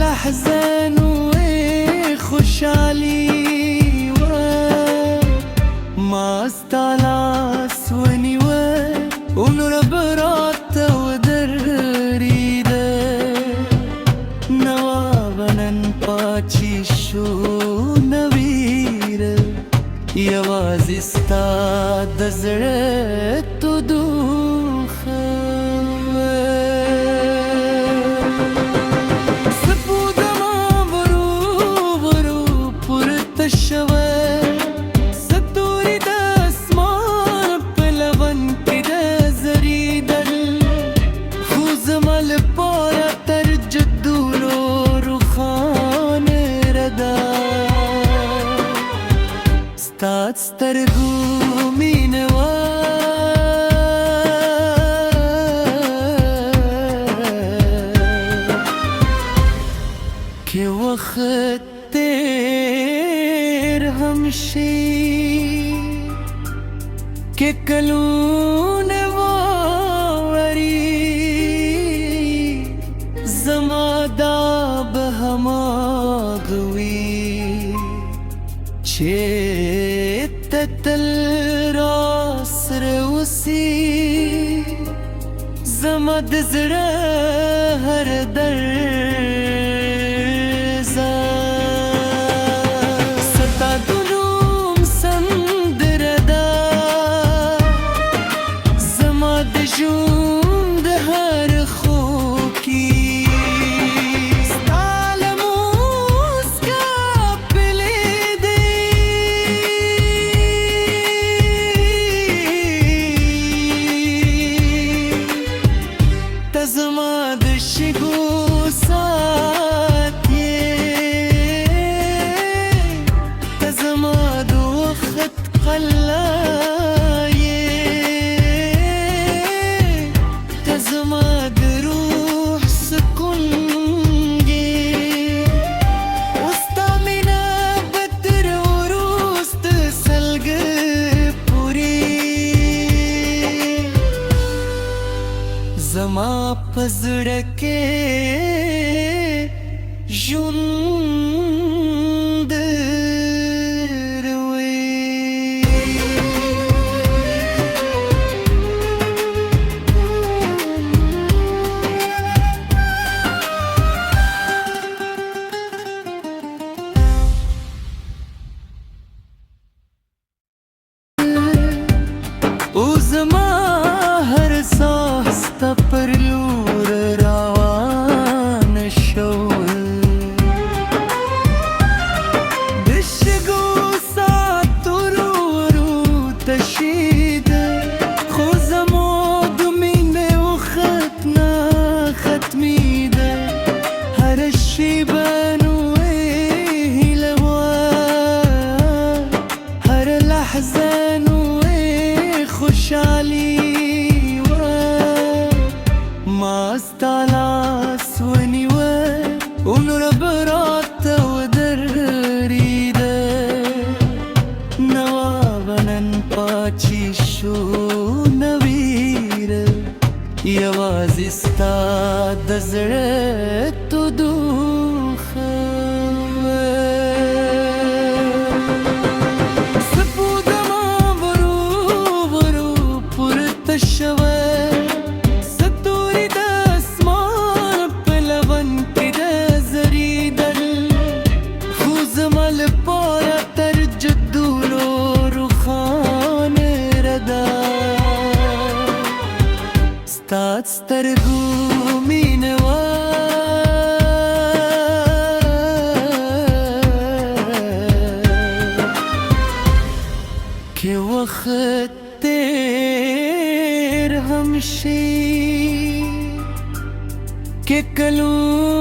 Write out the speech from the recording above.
لحظة خوشحالی و ماست لاس ونیوه اون را برات و دریده نوابنن پاچی شو نویره یوازی ستا د زړه تو دوخه ستا سترګو مینه وه که وخت تیر هم شي که کلونه واوري زما دا به هماغه وي چې تل را سره اوسي زما د زړه هر درزه ستا د نوم سندره ده زما د ژوند هر خوب کې زما د شګو سات یې ته زما د وخت قلا یې ته زما د روح سکون یې اوس تا مینه به تر وروسته سلګۍ پورې زما په زړه کې ژوند روي او زما هر ساس ته پر لور روان شول د شګو ساتورو ورو تشیده خو زموږ مینه وخت نه ختمیده هر شیبه نو هیله وه هر لحظه نو خوشحالي ماستا لاس ونیوه اون را برات و دریده نوابنن پاچی شو نویره یوازی ستا د زړه تو دوخه سپودما ورو ورو پورته شوه ستا سترګو مینه وه که وخت تیر هم شي که کلونه